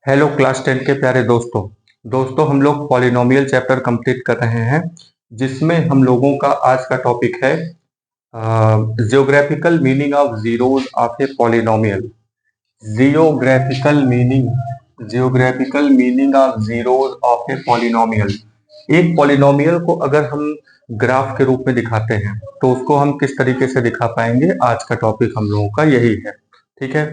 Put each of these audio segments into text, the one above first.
Hello class 10 के प्यारे दोस्तों हम लोग पॉलिनोमियल चैप्टर कंप्लीट कर रहे हैं जिसमें हम लोगों का आज का टॉपिक है geographical meaning of zeros of a polynomial. Geographical meaning of zeros of a polynomial. एक पॉलिनोमियल को अगर हम ग्राफ के रूप में दिखाते हैं तो उसको हम किस तरीके से दिखा पाएंगे, आज का टॉपिक हम लोगों का यही है। ठीक है,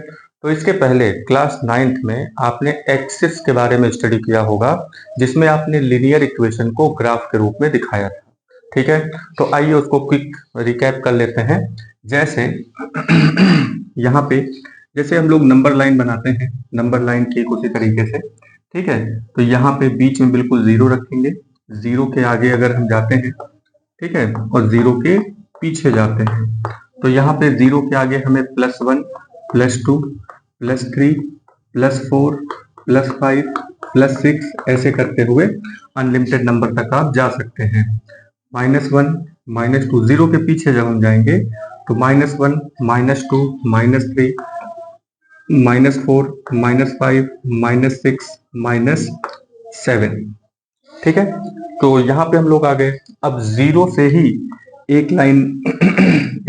तो इसके पहले क्लास 9th में आपने एक्सिस के बारे में स्टडी किया होगा जिसमें आपने लीनियर इक्वेशन को ग्राफ के रूप में दिखाया था। ठीक है, तो आइए उसको क्विक रिकैप कर लेते हैं। जैसे यहाँ पे जैसे हम लोग नंबर लाइन बनाते हैं, नंबर लाइन ठीक उसी तरीके से। ठीक है, तो यहाँ पे बीच में बिल्कुल जीरो रखेंगे, जीरो के आगे अगर हम जाते हैं, ठीक है, और जीरो के पीछे जाते हैं तो यहाँ पे जीरो के आगे हमें +1 +2 +3 +4 +5 +6 ऐसे करते हुए अनलिमिटेड नंबर तक आप जा सकते हैं। -1 -2, जीरो के पीछे जब हम जाएंगे तो -1 -2 -3 -4 -5 -6 -7। ठीक है, तो यहाँ पे हम लोग आ गए। अब जीरो से ही एक लाइन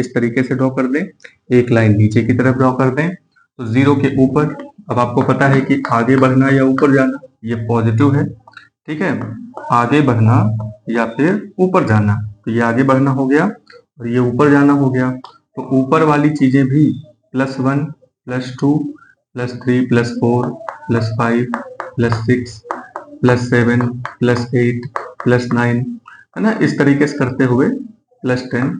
इस तरीके से ड्रॉ कर दें, एक लाइन नीचे की तरफ ड्रॉ कर दें। तो जीरो के ऊपर, अब आपको पता है कि आगे बढ़ना या ऊपर जाना, ये पॉजिटिव है। ठीक है, आगे बढ़ना या फिर ऊपर जाना, तो ये आगे बढ़ना हो गया और ये ऊपर जाना हो गया। तो ऊपर वाली चीजें भी +1 +2 +3 +4 +5 +6 +7 +8 +9, है ना, इस तरीके से करते हुए +10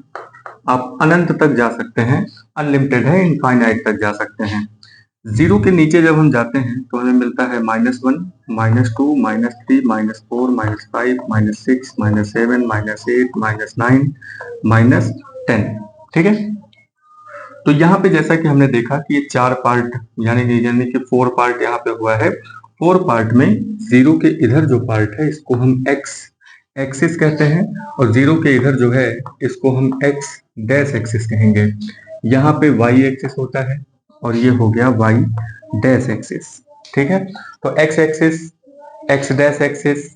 आप अनंत तक जा सकते हैं। अनलिमिटेड है, इनफाइनाइट तक जा सकते हैं। जीरो के नीचे जब हम जाते हैं तो हमें मिलता है -1 -2 -3 -4 -5 -6 -7 -8 -9 -10। ठीक है, तो यहाँ पे जैसा कि हमने देखा कि ये 4 पार्ट यानी कि 4 पार्ट यहाँ पे हुआ है। 4 पार्ट में जीरो के इधर जो पार्ट है इसको हम एक्स एक्सिस कहते हैं और जीरो के इधर जो है इसको हम एक्स डैश एक्सिस कहेंगे। यहाँ पे वाई एक्सिस होता है और ये हो गया वाई डैश एक्सिस। ठीक है, तो x axis, x dash axis,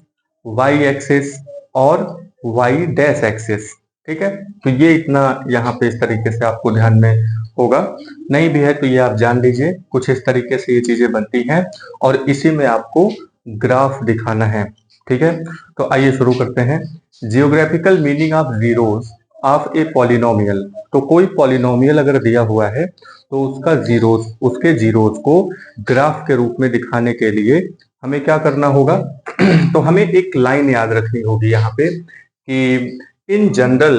y axis और वाई डैश एक्सिस। ठीक है, तो ये इतना यहाँ पे इस तरीके से आपको ध्यान में होगा। नहीं भी है तो ये आप जान लीजिए, कुछ इस तरीके से ये चीजें बनती हैं और इसी में आपको ग्राफ दिखाना है। ठीक है, तो आइए शुरू करते हैं। Geographical meaning of zeros of a polynomial. तो कोई पॉलिनोमियल अगर दिया हुआ है तो उसका जीरोस, उसके जीरोस को ग्राफ के रूप में दिखाने के लिए हमें क्या करना होगा तो हमें एक लाइन याद रखनी होगी यहाँ पे कि in general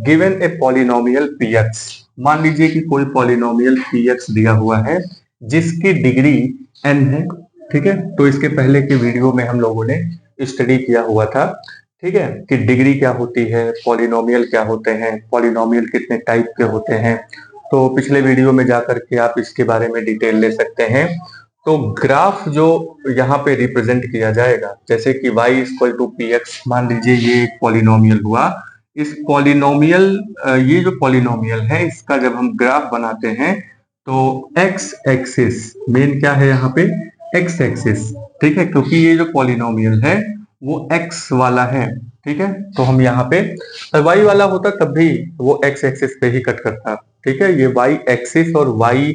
given a polynomial px। मान लीजिए कि कोई पॉलिनोमियल px दिया हुआ है जिसकी डिग्री n है। ठीक है, तो इसके पहले के वीडियो में हम लोगों ने स्टडी किया हुआ था। ठीक है, कि डिग्री क्या होती है, पॉलिनोमियल क्या होते हैं, पॉलिनोमियल कितने टाइप के होते हैं। तो पिछले वीडियो में जाकर के आप इसके बारे में डिटेल ले सकते हैं। तो ग्राफ जो यहाँ पे रिप्रेजेंट किया जाएगा, जैसे कि y = px, मान लीजिए ये एक पॉलिनोमियल हुआ। इस पॉलिनोमियल, ये जो पॉलिनोमियल है इसका जब हम ग्राफ बनाते हैं तो x एक्सिस मेन क्या है यहाँ पे, x एक्सिस। ठीक है, क्योंकि ये जो पॉलिनोमियल है वो x वाला है। ठीक है, तो हम यहाँ पे y वाला होता तब भी वो x एक्सिस पे ही कट करता। ठीक है, ये y एक्सिस और y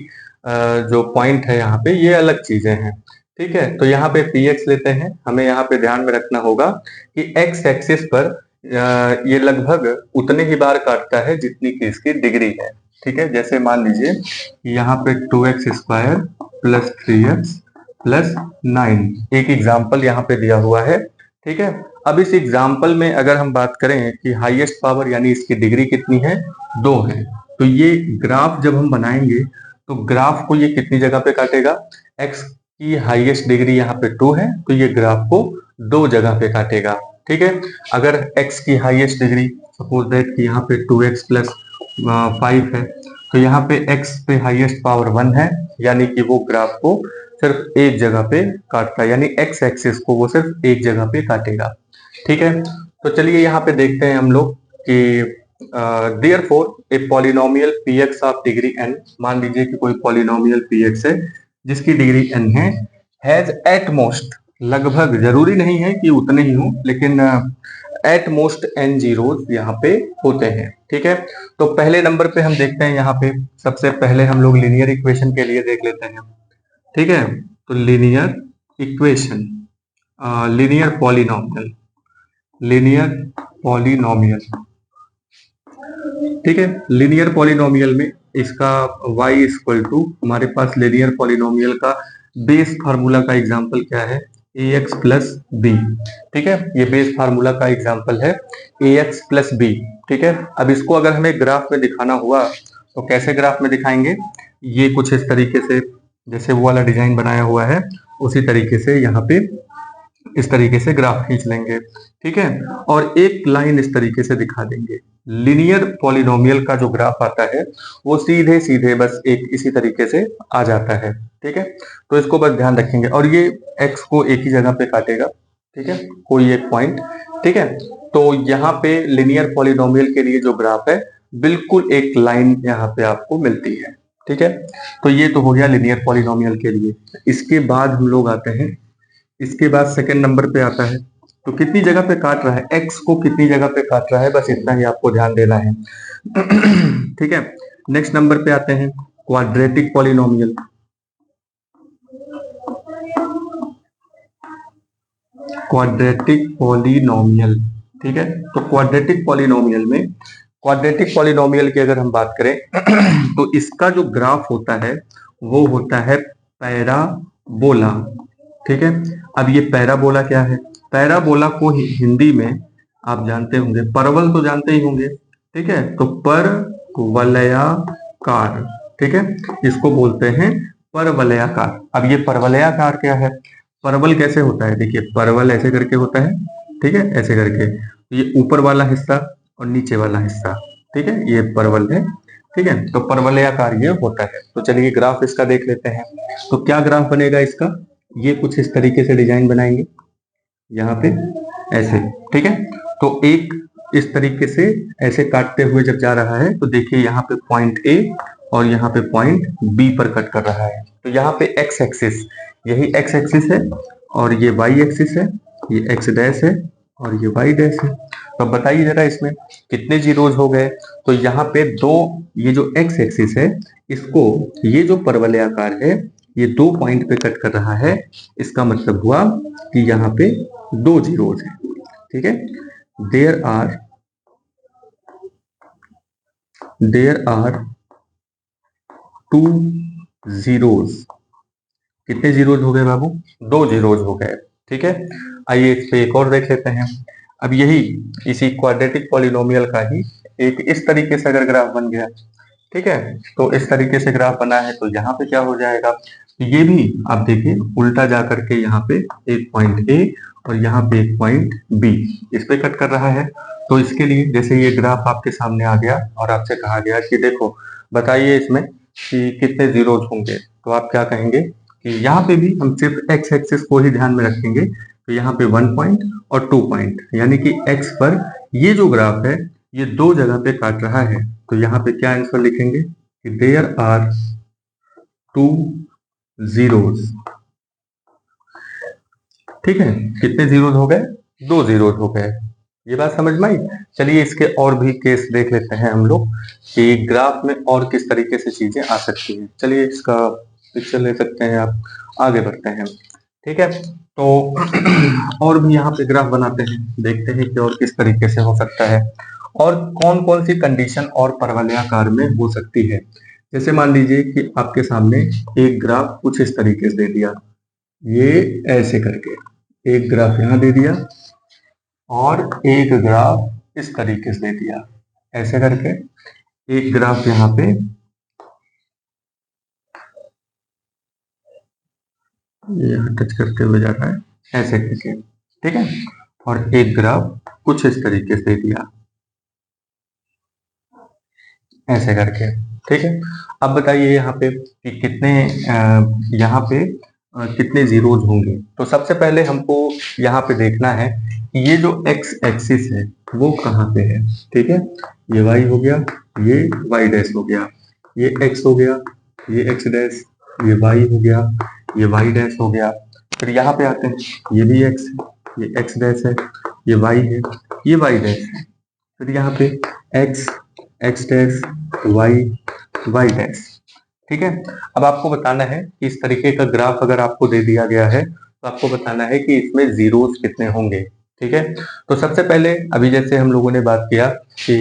जो पॉइंट है यहाँ पे ये अलग चीजें हैं। ठीक है, तो यहाँ पे px लेते हैं। हमें यहाँ पे ध्यान में रखना होगा कि x एक्सिस पर ये लगभग उतने ही बार काटता है जितनी की इसकी डिग्री है। ठीक है, जैसे मान लीजिए यहाँ पे 2x² + 3x + 9 एक एग्जाम्पल यहाँ पे दिया हुआ है। ठीक है, अब इस एग्जाम्पल में अगर हम बात करें कि हाईएस्ट पावर यानी इसकी डिग्री कितनी है, 2 है, तो ये ग्राफ जब हम बनाएंगे तो ग्राफ को ये कितनी जगह पे काटेगा, x की हाईएस्ट डिग्री यहाँ पे 2 है तो ये ग्राफ को 2 जगह पे काटेगा। ठीक है, अगर x की हाईएस्ट डिग्री सपोज दैट कि यहाँ पे 2x + 5 है तो यहाँ पे x पे हाईएस्ट पावर 1 है, यानी कि वो ग्राफ को सिर्फ एक जगह पे काटता है, यानी x एक्सिस को वो सिर्फ एक जगह पे काटेगा। ठीक है, तो चलिए यहाँ पे देखते हैं हम लोग कि therefore a polynomial px of degree n। मान लीजिए कि कोई पॉलिनोमियल px है जिसकी डिग्री n है। हैज एट मोस्ट, लगभग, जरूरी नहीं है कि उतने ही हो, लेकिन एट मोस्ट n जीरोज यहाँ पे होते हैं। ठीक है, तो पहले नंबर पे हम देखते हैं, यहाँ पे सबसे पहले हम लोग लीनियर इक्वेशन के लिए देख लेते हैं। ठीक है, तो linear equation, linear polynomial, linear polynomial. ठीक है, लीनियर पॉलिनोमियल में इसका y इक्वल टू, हमारे पास लीनियर पॉलिनोमियल का बेस फार्मूला का एग्जांपल क्या है, ax प्लस बी। ठीक है, ये बेस फार्मूला का एग्जांपल है ax प्लस बी। ठीक है, अब इसको अगर हमें ग्राफ में दिखाना हुआ तो कैसे ग्राफ में दिखाएंगे, ये कुछ इस तरीके से, जैसे वो वाला डिजाइन बनाया हुआ है उसी तरीके से यहाँ पे इस तरीके से ग्राफ खींच लेंगे। ठीक है, और एक लाइन इस तरीके से दिखा देंगे। लीनियर पॉलिनोमियल का जो ग्राफ आता है वो सीधे सीधे बस एक इसी तरीके से आ जाता है। ठीक है, तो इसको बस ध्यान रखेंगे, और ये x को एक ही जगह पे काटेगा। ठीक है, कोई एक पॉइंट। ठीक है, तो यहाँ पे लीनियर पॉलिनोमियल के लिए जो ग्राफ है, बिल्कुल एक लाइन यहाँ पे आपको मिलती है। ठीक है, तो ये तो हो गया लीनियर पॉलिनोमियल के लिए। इसके बाद हम लोग आते हैं, इसके बाद सेकंड नंबर पे आता है, तो कितनी जगह पे काट रहा है, x को कितनी जगह पे काट रहा है, बस इतना ही आपको ध्यान देना है। ठीक है, नेक्स्ट नंबर पे आते हैं, क्वाड्रेटिक पॉलिनोमियल। Quadratic polynomial. ठीक है, तो क्वाड्रेटिक पॉलिनोमियल में, क्वाड्रेटिक पॉलिनोमियल की अगर हम बात करें तो इसका जो ग्राफ होता है वो होता है पैराबोला। ठीक है, अब ये पैराबोला क्या है, पैराबोला को हिंदी में आप जानते होंगे, परवल तो जानते ही होंगे। ठीक है, तो परवलयाकार। ठीक है, इसको बोलते हैं परवलयाकार। अब ये परवलयाकार क्या है, परवल कैसे होता है, देखिए परवल ऐसे करके होता है। ठीक है, ऐसे करके, ये ऊपर वाला हिस्सा और नीचे वाला हिस्सा। ठीक है, ये परवल है। ठीक है, तो परवलयाकार ये होता है। तो चलिए ग्राफ इसका देख लेते हैं, तो क्या ग्राफ बनेगा इसका, ये कुछ इस तरीके से डिजाइन बनाएंगे यहाँ पे ऐसे। ठीक है, तो एक इस तरीके से ऐसे काटते हुए जब जा रहा है तो देखिए यहाँ पे पॉइंट ए और यहाँ पे पॉइंट बी पर कट कर रहा है। तो यहाँ पे एक्स एक्सिस, यही एक्स एक्सिस है, और ये वाई एक्सिस है, ये एक्स डैश है और ये वाई डैश है। तो बताइए जरा इसमें कितने जीरोज हो गए, तो यहाँ पे दो, ये जो एक्स एक्सिस है इसको, ये जो परवलयाकार है ये दो पॉइंट पे कट कर रहा है, इसका मतलब हुआ कि यहाँ पे दो जीरोज है। ठीक है, देयर आर टू जीरोज। कितने जीरोज हो गए बाबू, दो जीरोज हो गए। ठीक है, आइए इस पे एक और देख लेते हैं। अब यही इसी क्वाड्रेटिक पॉलिनोमियल का ही एक इस तरीके से अगर ग्राफ बन गया, ठीक है, तो इस तरीके से ग्राफ बना है, तो यहाँ पे क्या हो जाएगा, तो ये भी आप देखिए उल्टा जा करके यहाँ पे एक पॉइंट ए और यहाँ पे एक पॉइंट बी इस पे कट कर रहा है। तो इसके लिए जैसे ये ग्राफ आपके सामने आ गया और आपसे कहा गया कि देखो बताइए इसमें कि कितने जीरोज होंगे, तो आप क्या कहेंगे कि यहाँ पे भी हम सिर्फ एक्स एक्सिस को ही ध्यान में रखेंगे। तो यहाँ पे 1 पॉइंट और 2 पॉइंट, यानी कि एक्स पर ये जो ग्राफ है ये दो जगह पे काट रहा है। तो यहाँ पे क्या आंसर लिखेंगे कि देयर आर टू जीरोज। ठीक है, कितने जीरोज हो गए, दो जीरोज हो गए। ये बात समझ में आई। चलिए इसके और भी केस देख लेते हैं हम लोग कि ग्राफ में और किस तरीके से चीजें आ सकती हैं। चलिए इसका पिक्चर ले सकते हैं आप, आगे बढ़ते हैं। ठीक है, तो और भी यहाँ पे ग्राफ बनाते हैं, देखते हैं कि और किस तरीके से हो सकता है और कौन कौन सी कंडीशन और परवलयाकार में हो सकती है। जैसे मान लीजिए कि आपके सामने एक ग्राफ कुछ इस तरीके से दे दिया, ये ऐसे करके एक ग्राफ यहाँ दे दिया और एक ग्राफ इस तरीके से दे दिया, ऐसे करके एक ग्राफ यहाँ पे यहाँ टच करते हुए जा रहा है ऐसे करके। ठीक है, और एक ग्राफ कुछ इस तरीके से दे दिया ऐसे करके। ठीक है, अब बताइए यहाँ पे कि कितने यहाँ पे कितने जीरोज होंगे। तो सबसे पहले हमको यहाँ पे देखना है कि ये जो एक्स एक्सिस है वो कहाँ पे है। ठीक है, ये वाई हो गया, ये वाई डैश हो गया, ये एक्स हो गया, ये एक्स डैश, ये वाई हो गया, ये वाई डैश हो गया। फिर यहाँ पे आते हैं, ये भी x है, ये x डैश है, ये y है, ये y डैश है, फिर यहाँ पे x x dash y y dash. ठीक है, अब आपको बताना है कि इस तरीके का ग्राफ अगर आपको दे दिया गया है तो आपको बताना है कि इसमें जीरोस कितने होंगे। ठीक है, तो सबसे पहले अभी जैसे हम लोगों ने बात किया कि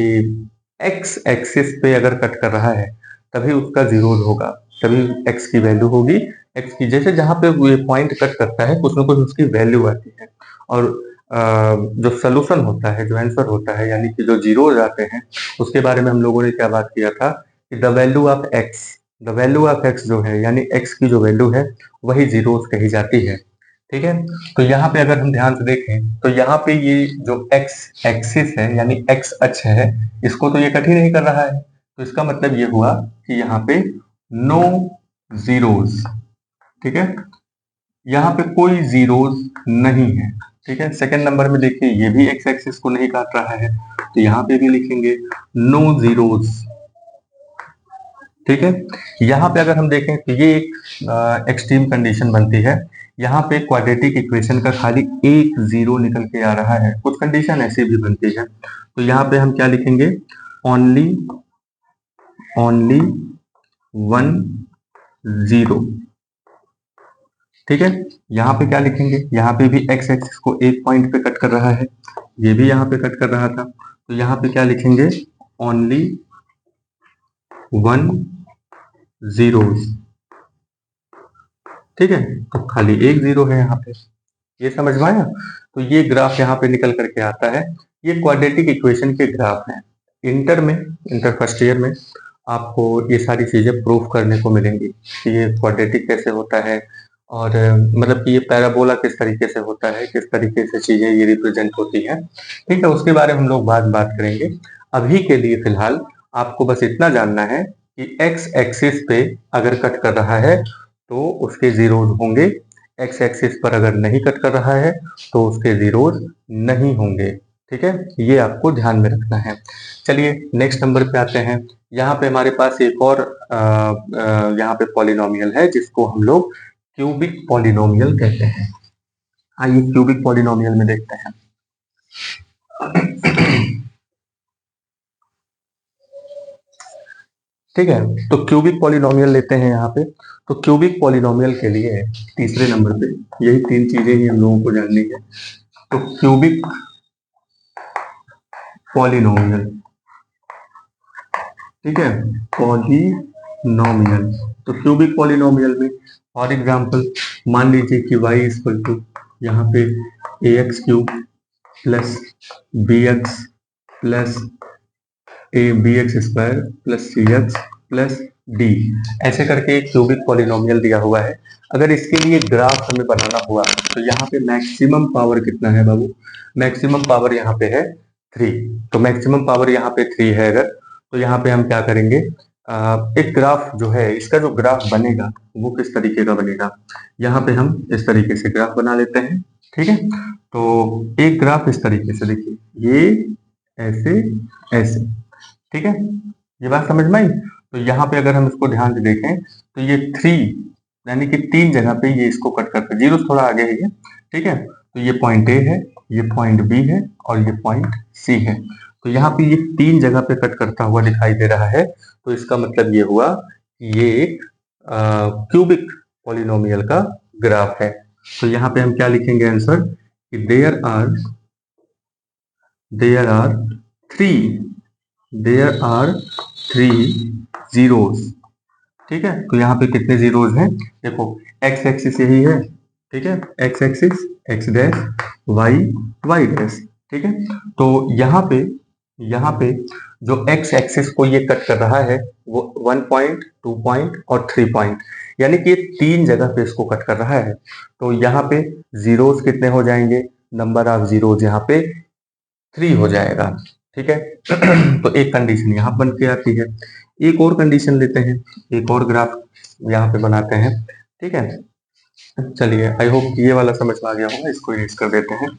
x एक्सिस पे अगर कट कर रहा है तभी उसका जीरोस होगा, तभी x की वैल्यू होगी। x की जैसे जहां पे ये पॉइंट कट करता है कुछ ना कुछ उसकी वैल्यू आती है, और जो सोल्यूशन होता है, जो आंसर होता है, यानी कि जो जीरोस आते हैं, उसके बारे में हम लोगों ने क्या बात किया था कि द वैल्यू ऑफ x जो है, यानी x की जो वैल्यू है वही जीरोस कही जाती है। ठीक है, तो यहाँ पे अगर हम ध्यान से देखें तो यहाँ पे ये जो x एक्सिस है यानी x अक्ष है, इसको तो ये कट ही नहीं कर रहा है, तो इसका मतलब ये हुआ कि यहाँ पे नो जीरोस। ठीक है, यहाँ पे कोई जीरोस नहीं है। ठीक है, सेकंड नंबर में देखिए ये भी x एक्सिस को नहीं काट रहा है, तो यहाँ पे भी लिखेंगे नो जीरोस। ठीक है, यहाँ पे अगर हम देखें तो ये एक एक्सट्रीम कंडीशन बनती है, यहाँ पे क्वाड्रेटिक इक्वेशन का खाली एक जीरो निकल के आ रहा है, कुछ कंडीशन ऐसी भी बनती है, तो यहाँ पे हम क्या लिखेंगे, ओनली वन जीरो। ठीक है, यहाँ पे क्या लिखेंगे, यहाँ पे भी x एक्सिस को एक पॉइंट पे कट कर रहा है, ये भी यहाँ पे कट कर रहा था, तो यहाँ पे क्या लिखेंगे, ओनली वन जीरोस। ठीक है, तो खाली एक जीरो है यहाँ पे, ये समझ में आया। तो ये ग्राफ यहाँ पे निकल करके आता है, ये क्वाड्रेटिक इक्वेशन के ग्राफ हैं। इंटर फर्स्ट ईयर में आपको ये सारी चीजें प्रूफ करने को मिलेंगी कि ये क्वाड्रेटिक कैसे होता है, और मतलब कि ये पैराबोला किस तरीके से होता है, किस तरीके से चीजें ये रिप्रेजेंट होती हैं। ठीक है, उसके बारे में हम लोग बाद बात करेंगे। अभी के लिए फिलहाल आपको बस इतना जानना है कि एक्स एक्सिस पे अगर कट कर रहा है तो उसके जीरोज होंगे, एक्स एक्सिस पर अगर नहीं कट कर रहा है तो उसके जीरोज नहीं होंगे। ठीक है, ये आपको ध्यान में रखना है। चलिए नेक्स्ट नंबर पे आते हैं। यहाँ पे हमारे पास एक और यहाँ पे पॉलिनोमियल है जिसको हम लोग क्यूबिक पॉलिनोमियल कहते हैं। आइए क्यूबिक पॉलिनोमियल में देखते हैं। ठीक है, तो क्यूबिक पॉलिनोमियल लेते हैं यहाँ पे। तो क्यूबिक पॉलिनोमियल के लिए तीसरे नंबर पे यही तीन चीजें ही हम लोगों को जाननी है। तो क्यूबिक पॉलिनोमियल, ठीक है, पॉलिनोमियल। तो क्यूबिक पॉलिनोमियल में फॉर एग्जांपल मान लीजिए कि y इक्वल टू यहाँ पे ax cube plus bx plus bx square plus cx plus d, ऐसे करके एक क्यूबिक पॉलिनोमियल दिया हुआ है। अगर इसके लिए ग्राफ हमें बनाना हुआ तो यहाँ पे मैक्सिमम पावर कितना है बाबू, मैक्सिमम पावर यहाँ पे है 3। तो मैक्सिमम पावर यहाँ पे 3 है अगर, तो यहाँ पे हम क्या करेंगे, एक ग्राफ जो है इसका जो ग्राफ बनेगा वो किस तरीके का बनेगा, यहाँ पे हम इस तरीके से ग्राफ बना लेते हैं। ठीक है, तो एक ग्राफ इस तरीके से देखिए, ये ऐसे ऐसे। ठीक है, ये बात समझ में आई। तो यहाँ पे अगर हम इसको ध्यान से देखें तो ये 3 यानी कि 3 जगह पे ये इसको कट करता है, जीरो थोड़ा आगे है ये। ठीक है, तो ये पॉइंट ए है, ये पॉइंट बी है और ये पॉइंट सी है। तो यहाँ पे ये 3 जगह पे कट करता हुआ दिखाई दे रहा है, तो इसका मतलब ये हुआ कि ये एक क्यूबिक पॉलिनोमियल का ग्राफ है। तो यहाँ पे हम क्या लिखेंगे आंसर कि देयर आर थ्री जीरोस। ठीक है, तो यहाँ पे कितने जीरोस हैं, देखो एक्स एक्सिस यही है। ठीक है, x axis x dash, y dash. ठीक है, तो यहाँ पे जो एक्स एक्सिस को ये कट कर रहा है वो 1 पॉइंट 2 पॉइंट और 3 पॉइंट, यानी कि ये 3 जगह पे इसको कट कर रहा है। तो यहाँ पे जीरोस कितने हो जाएंगे, नंबर ऑफ जीरोस यहाँ पे 3 हो जाएगा। ठीक है, तो एक कंडीशन यहाँ बन के आती है। एक और कंडीशन लेते हैं, एक और ग्राफ यहाँ पे बनाते हैं। ठीक है, चलिए आई होप ये वाला समझ में आ गया होगा, इसको इरेज कर देते हैं।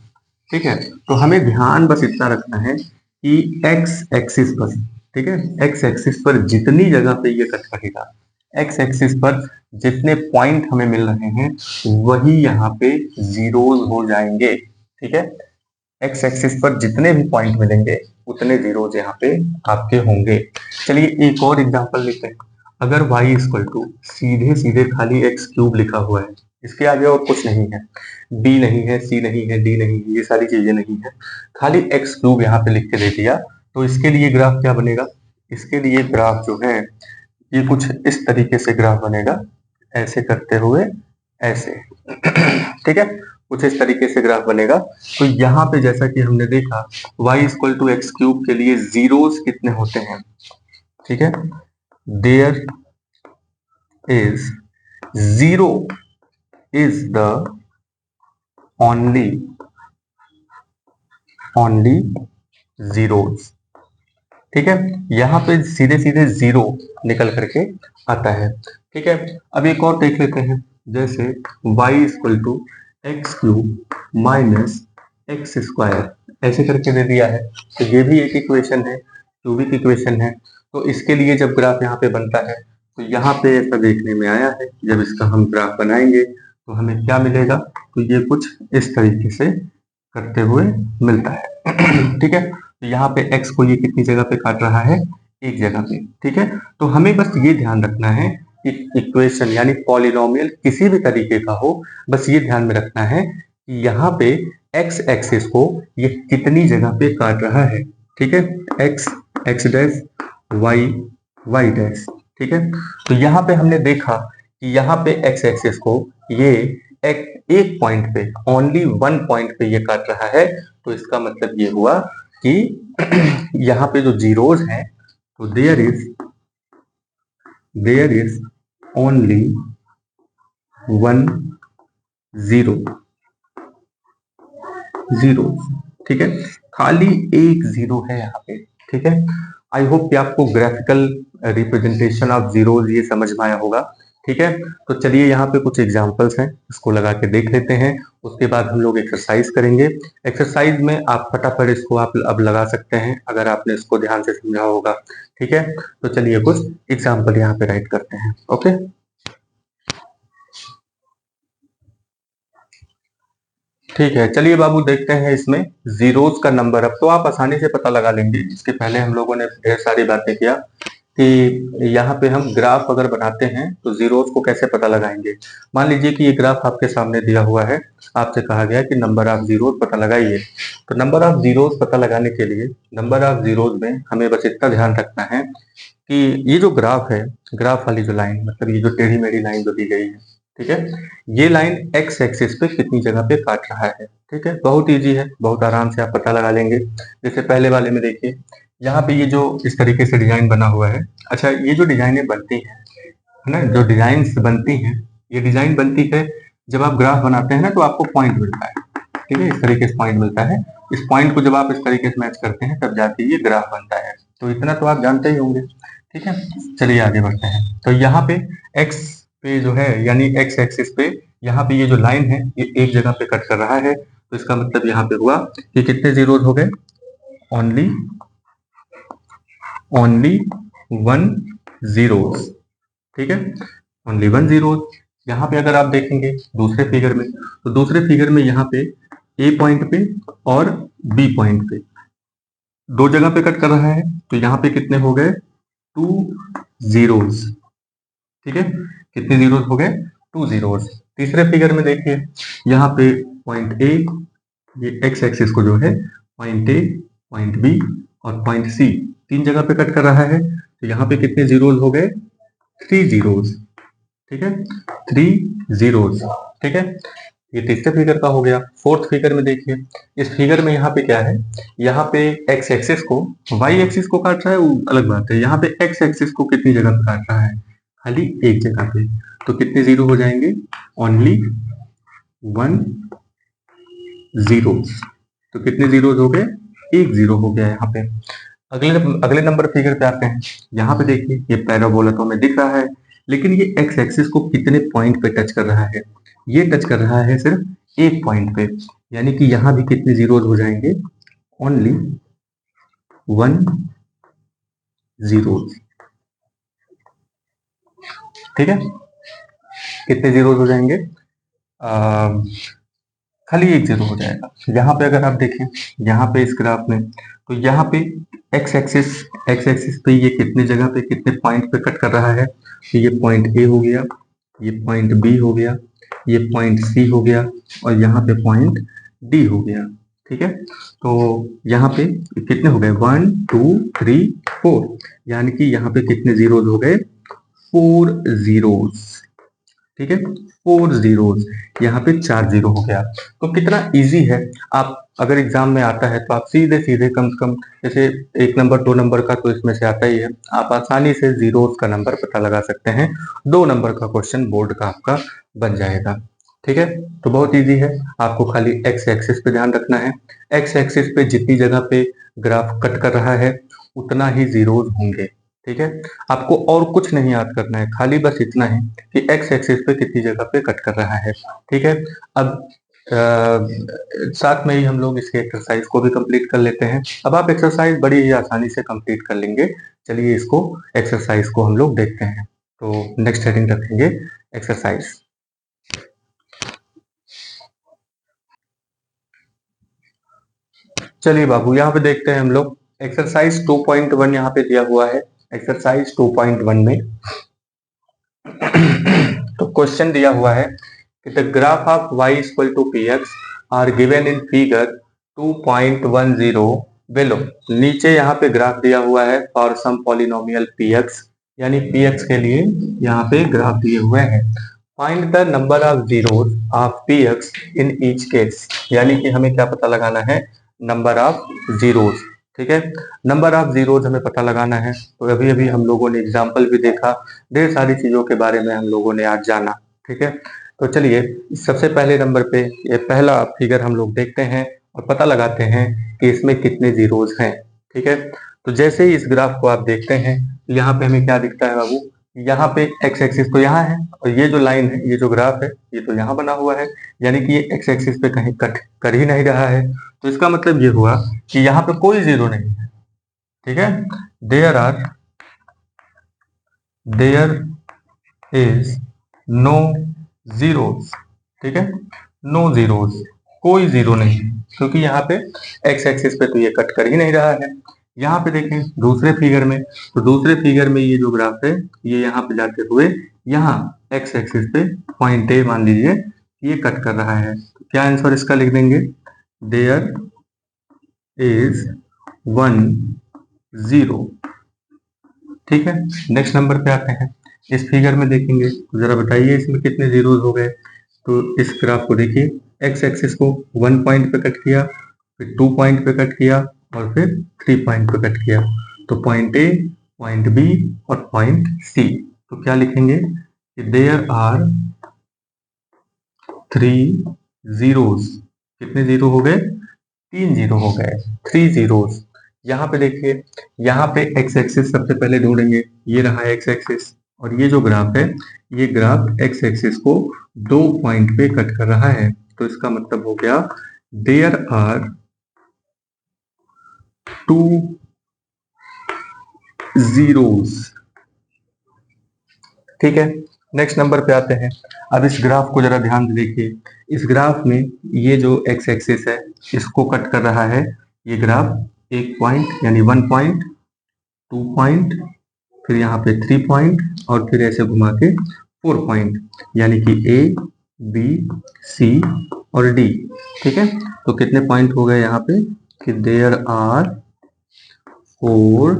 ठीक है, तो हमें ध्यान बस इतना रखना है कि एक्स एक्सिस पर, ठीक है, एक्स एक्सिस पर जितनी जगह पे ये कट करेगा, एक्स एक्सिस पर जितने पॉइंट हमें मिल रहे हैं वही यहाँ पे जीरोज हो जाएंगे। ठीक है, एक्स एक्सिस पर जितने भी पॉइंट मिलेंगे उतने जीरोज यहाँ पे आपके होंगे। चलिए एक और एग्जांपल लेते हैं। अगर y इक्वल टू सीधे सीधे खाली एक्स क्यूब लिखा हुआ है, इसके आगे और कुछ नहीं है, b नहीं है, c नहीं है, d नहीं है, ये सारी चीजें नहीं है, खाली एक्स क्यूब यहाँ पे लिख के दे दिया, तो इसके लिए ग्राफ क्या बनेगा? इसके लिए ग्राफ जो है ये कुछ इस तरीके से ग्राफ बनेगा, ऐसे करते हुए ऐसे। ठीक है, कुछ इस तरीके से ग्राफ बनेगा। तो यहाँ पे जैसा कि हमने देखा y equal to x cube के लिए जीरोस कितने होते हैं? ठीक है, there is zero is the only zeros. ठीक है, यहाँ पे सीधे सीधे जीरो निकल करके आता है। ठीक है, अब एक और देख लेते हैं, जैसे y equal to x cube minus x square ऐसे करके दे दिया है, तो ये भी एक इक्वेशन है, क्यूबिक इक्वेशन है। तो इसके लिए जब ग्राफ यहाँ पे बनता है तो यहाँ पे ऐसा देखने में आया है, जब इसका हम ग्राफ बनाएंगे तो हमें क्या मिलेगा? तो ये कुछ इस तरीके से करते हुए मिलता है। ठीक है, तो यहाँ पे x को ये कितनी जगह पे काट रहा है? एक जगह पे। ठीक है, तो हमें बस ये ध्यान रखना है कि इक्वेशन यानी पॉलिनोमियल किसी भी तरीके का हो, बस ये ध्यान में रखना है कि यहाँ पे x एक्सिस को ये कितनी जगह पे काट रहा है। ठीक है, x x dash y y dash. ठीक है, तो यहाँ पे हमने देखा कि यहाँ पे x एक्सिस को ये एक पॉइंट पे, ओनली वन पॉइंट पे ये काट रहा है, तो इसका मतलब ये हुआ कि यहाँ पे जो जीरोज हैं तो there is only one zero. ठीक है, खाली एक जीरो है यहाँ पे। ठीक है, आई होप कि आपको ग्राफिकल रिप्रेजेंटेशन ऑफ जीरोज ये समझ में आया होगा। ठीक है, तो चलिए यहाँ पे कुछ एग्जांपल्स हैं, इसको लगा के देख लेते हैं, उसके बाद हम लोग एक्सरसाइज करेंगे। एक्सरसाइज में आप फटाफट इसको आप अब लगा सकते हैं अगर आपने इसको ध्यान से समझा होगा। ठीक है, तो चलिए कुछ एग्जाम्पल यहाँ पे राइट करते हैं। ओके, ठीक है, चलिए बाबू देखते हैं इसमें जीरोस का नंबर। अब तो आप आसानी से पता लगा लेंगे, इसके पहले हम लोगों ने ढेर सारी बातें किया कि यहाँ पे हम ग्राफ अगर बनाते हैं तो जीरोस को कैसे पता लगाएंगे। मान लीजिए कि ये ग्राफ आपके सामने दिया हुआ है, आपसे कहा गया कि नंबर ऑफ जीरोस पता लगाइए। तो नंबर ऑफ जीरोस पता लगाने के लिए नंबर ऑफ जीरोस में हमें बस इतना ध्यान रखना है कि ये जो ग्राफ है, ग्राफ वाली जो लाइन, मतलब ये जो टेढ़ी मेढ़ी लाइन जो दी गई है, ठीक है, ये लाइन एक्स एक्सिस पे कितनी जगह पे काट रहा है। ठीक है, बहुत इजी है, बहुत आराम से आप पता लगा लेंगे। जैसे पहले वाले में देखिए, यहाँ पे ये जो इस तरीके से डिजाइन बना हुआ है। अच्छा, ये जो डिजाइनें बनती हैं, है ना, जो डिजाइन बनती हैं, ये डिजाइन बनती है जब आप ग्राफ बनाते हैं ना, तो आपको पॉइंट मिलता है। ठीक है, इस तरीके से पॉइंट मिलता है, इस पॉइंट को जब आप इस तरीके से मैच करते हैं तब जाके ये ग्राफ बनता है। तो इतना तो आप जानते ही होंगे। ठीक है, चलिए आगे बढ़ते हैं। तो यहाँ पे एक्स पे जो है, यानी एक्स एक्सिस पे यहाँ पे ये जो लाइन है ये एक जगह पे कट कर रहा है, तो इसका मतलब यहाँ पे हुआ कि कितने जीरोज हो गए? Only one zeros. ठीक है, ओनली वन जीरोज। यहाँ पे अगर आप देखेंगे दूसरे फिगर में, तो दूसरे फिगर में यहाँ पे ए पॉइंट पे और बी पॉइंट पे दो जगह पे कट कर रहा है, तो यहाँ पे कितने हो गए? Two zeros. ठीक है, कितने जीरोज हो गए? Two zeros. तीसरे फिगर में देखिए, यहाँ पे पॉइंट ए, ये एक्स एक्सिस को जो है पॉइंट ए, पॉइंट बी और पॉइंट सी तीन जगह पे कट कर रहा है, तो यहाँ पे कितने जीरोज हो गए? Three zeros. ठीक है, थ्री जीरोज। ठीक है, ये तीसरे फिगर का हो गया। फोर्थ फिगर में देखिए, इस फिगर में यहाँ पे क्या है? यहाँ पे एक्स एक्सिस को, वाई एक्सिस को काट रहा है, वो अलग बात है। यहाँ पे एक्स एक्सिस को कितनी जगह पे काट रहा है? खाली एक जगह पे। तो कितने जीरो हो जाएंगे? Only one zero. तो कितने जीरो हो गए? एक जीरो हो गया यहाँ पे। अगले अगले नंबर फिगर पे आते हैं। यहाँ पे देखिए, ये पैराबोला तो हमें दिख रहा है, लेकिन ये एक्स एक्सिस को कितने पॉइंट पे टच कर रहा है? ये टच कर रहा है सिर्फ एक पॉइंट पे, यानी कि यहाँ भी कितने जीरोज हो जाएंगे? Only one zeros. ठीक है, कितने जीरोज हो जाएंगे, खाली एक जीरो हो जाएगा। यहाँ पे अगर आप देखें, यहाँ पे इस ग्राफ में, तो यहाँ पे एक्स एक्सिस पे ये कितने जगह पे कितने पॉइंट पे कट कर रहा है, तो ये पॉइंट ए हो गया, ये पॉइंट बी हो गया, ये पॉइंट सी हो गया, और यहाँ पे पॉइंट डी हो गया। ठीक है, तो यहाँ पे कितने हो गए, 1 2 3 4, यानी कि यहाँ पे कितने जीरोज हो गए, 4 जीरोज। ठीक है, 4 जीरोज, यहाँ पे 4 जीरो हो गया। तो कितना इजी है, आप अगर एग्जाम में आता है तो आप सीधे सीधे कम से कम, जैसे 1 नंबर 2 नंबर का तो इसमें से आता ही है, आप आसानी से जीरोज का नंबर पता लगा सकते हैं। 2 नंबर का क्वेश्चन बोर्ड का आपका बन जाएगा। ठीक है, तो बहुत इजी है, आपको खाली एक्स एक्सिस पे ध्यान रखना है। एक्स एक्सिस पे जितनी जगह पे ग्राफ कट कर रहा है उतना ही जीरोज होंगे। ठीक है, आपको और कुछ नहीं याद करना है, खाली बस इतना है कि एक्स एक्सिस पे कितनी जगह पे कट कर रहा है। ठीक है, अब साथ में ही हम लोग इसके एक्सरसाइज को भी कंप्लीट कर लेते हैं। अब आप एक्सरसाइज बड़ी ही आसानी से कंप्लीट कर लेंगे। चलिए इसको एक्सरसाइज को हम लोग देखते हैं। तो नेक्स्ट हेडिंग रखेंगे एक्सरसाइज। चलिए बाबू, यहाँ पे देखते हैं हम लोग एक्सरसाइज 2.1 यहाँ पे दिया हुआ है। एक्सरसाइज 2.1 में तो क्वेश्चन दिया हुआ है कि the graph of y equal to p x are given in figure 2.10 below. नीचे यहाँ पे ग्राफ दिया हुआ है for some polynomial p x, यानी पी एक्स के लिए यहाँ पे ग्राफ दिए हुए हैं। Find the number of zeros of p x in each case, यानी कि हमें क्या पता लगाना है, नंबर ऑफ जीरोज। ठीक है, नंबर ऑफ जीरोज हमें पता लगाना है। तो अभी अभी हम लोगों ने एग्जाम्पल भी देखा, ढेर सारी चीजों के बारे में हम लोगों ने आज जाना। ठीक है, तो चलिए सबसे पहले नंबर पे ये पहला फिगर हम लोग देखते हैं और पता लगाते हैं कि इसमें कितने जीरोज हैं। ठीक है, तो जैसे ही इस ग्राफ को आप देखते हैं, यहाँ पे हमें क्या दिखता है बाबू, यहाँ पे एक्स एक्सिस तो यहाँ है, और ये जो लाइन है, ये जो ग्राफ है, ये तो यहाँ बना हुआ है, यानी कि ये एक्स एक्सिस पे कहीं कट कर ही नहीं रहा है। तो इसका मतलब ये हुआ कि यहाँ पे कोई जीरो नहीं है। ठीक है, देयर इज नो जीरोस। ठीक है, नो जीरोस, कोई जीरो नहीं है, क्योंकि यहाँ पे एक्स एक्सिस पे तो ये कट कर ही नहीं रहा है। यहाँ पे देखें दूसरे फिगर में, तो दूसरे फिगर में ये जो ग्राफ है, ये यहाँ पे जाते हुए यहाँ एक्स एक्सिस पे पॉइंट ए मान लीजिए ये कट कर रहा है। तो क्या आंसर इसका लिख देंगे, देयर इज 1 0। ठीक है, नेक्स्ट नंबर पे आते हैं। इस फिगर में देखेंगे तो जरा बताइए इसमें कितने जीरोज हो गए। तो इस ग्राफ को देखिए, एक्स एक्सिस को 1 पॉइंट पे कट किया, फिर 2 पॉइंट पे कट किया, और फिर 3 पॉइंट पे कट किया। तो पॉइंट ए, पॉइंट बी और पॉइंट सी। तो क्या लिखेंगे कि देयर आर 3 जीरोज। कितने जीरो हो गए, 3 जीरो हो गए, 3 जीरोज। यहाँ पे देखिए, यहाँ पे एक्स एक्सिस सबसे पहले ढूंढेंगे, ये रहा एक्स एक्सिस, और ये जो ग्राफ है, ये ग्राफ एक्स एक्सिस को 2 पॉइंट पे कट कर रहा है। तो इसका मतलब हो गया देयर आर 2 जीरोज। ठीक है, नेक्स्ट नंबर पे आते हैं। अब इस ग्राफ को जरा ध्यान से देखिए, इस ग्राफ में ये जो एक्स एक्सिस है इसको कट कर रहा है ये ग्राफ 1 पॉइंट, यानी 1 पॉइंट, 2 पॉइंट, फिर यहाँ पे 3 पॉइंट, और फिर ऐसे घुमा के 4 पॉइंट, यानी कि ए बी सी और डी। ठीक है, तो कितने पॉइंट हो गए यहाँ पे कि देयर आर 4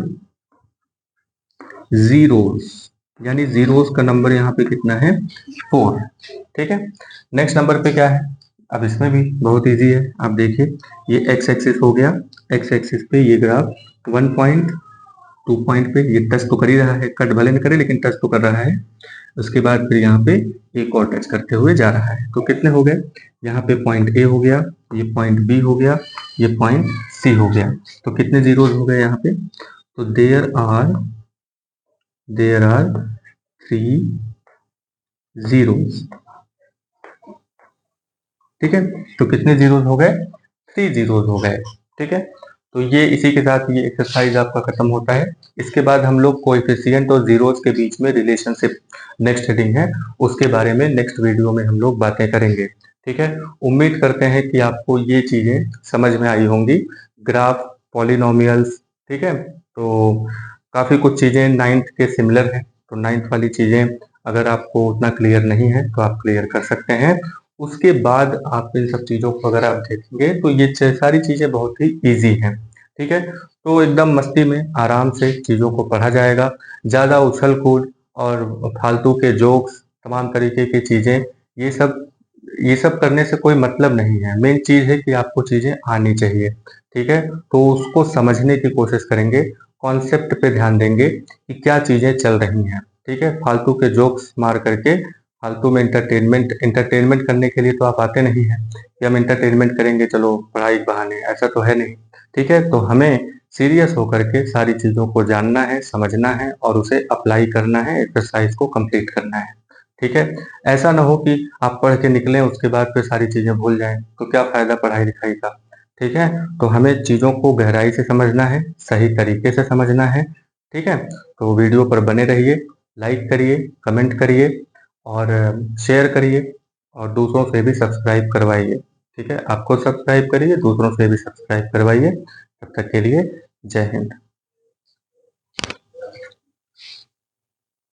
जीरोस, यानी जीरोस का नंबर यहाँ पे कितना है, 4। ठीक है, नेक्स्ट नंबर पे क्या है, अब इसमें भी बहुत इजी है। आप देखिए, ये एक्स एक्सिस हो गया, एक्स एक्सिस पे ये ग्राफ 1 पॉइंट, 2 पॉइंट पे ये टच तो कर ही रहा है, कट भले न करे लेकिन टच तो कर रहा है। उसके बाद फिर यहाँ पे एक और टच करते हुए जा रहा है। तो कितने हो गए, यहाँ पे पॉइंट ए हो गया, ये पॉइंट बी हो गया, ये पॉइंट सी हो गया। तो कितने जीरोज हो गए यहाँ पे, तो देयर आर 3 जीरोज। ठीक है, तो कितने जीरोज हो गए, 3 जीरोज हो गए। ठीक है, तो ये इसी के साथ ये एक्सरसाइज आपका खत्म होता है। इसके बाद हम लोग कोएफिशिएंट और जीरोस के बीच में रिलेशनशिप नेक्स्ट हेडिंग है, उसके बारे में नेक्स्ट वीडियो में हम लोग बातें करेंगे। ठीक है, उम्मीद करते हैं कि आपको ये चीजें समझ में आई होंगी, ग्राफ, पॉलिनोमियल्स। ठीक है, तो काफी कुछ चीजें नाइन्थ के सिमिलर है, तो नाइन्थ वाली चीजें अगर आपको उतना क्लियर नहीं है तो आप क्लियर कर सकते हैं। उसके बाद आप इन सब चीजों को अगर आप देखेंगे तो ये सारी चीजें बहुत ही इजी हैं। ठीक है, तो एकदम मस्ती में आराम से चीजों को पढ़ा जाएगा। ज्यादा उछल कूद और फालतू के जोक्स, तमाम तरीके की चीजें, ये सब करने से कोई मतलब नहीं है। मेन चीज है कि आपको चीजें आनी चाहिए। ठीक है, तो उसको समझने की कोशिश करेंगे, कॉन्सेप्ट पे ध्यान देंगे कि क्या चीजें चल रही हैं। ठीक है, फालतू के जोक्स मार करके फालतू में इंटरटेनमेंट करने के लिए तो आप आते नहीं हैं कि हम इंटरटेनमेंट करेंगे चलो पढ़ाई के बहाने, ऐसा तो है नहीं। ठीक है, तो हमें सीरियस होकर के सारी चीजों को जानना है, समझना है और उसे अप्लाई करना है, एक्सरसाइज को कंप्लीट करना है। ठीक है, ऐसा ना हो कि आप पढ़ के निकलें उसके बाद फिर सारी चीजें भूल जाएं, तो क्या फायदा पढ़ाई लिखाई का। ठीक है, तो हमें चीजों को गहराई से समझना है, सही तरीके से समझना है। ठीक है, तो वीडियो पर बने रहिए, लाइक करिए, कमेंट करिए और शेयर करिए और दूसरों से भी सब्सक्राइब करवाइए। ठीक है, आप खुद सब्सक्राइब करिए, दूसरों से भी सब्सक्राइब करवाइए। तब तक के लिए जय हिंद।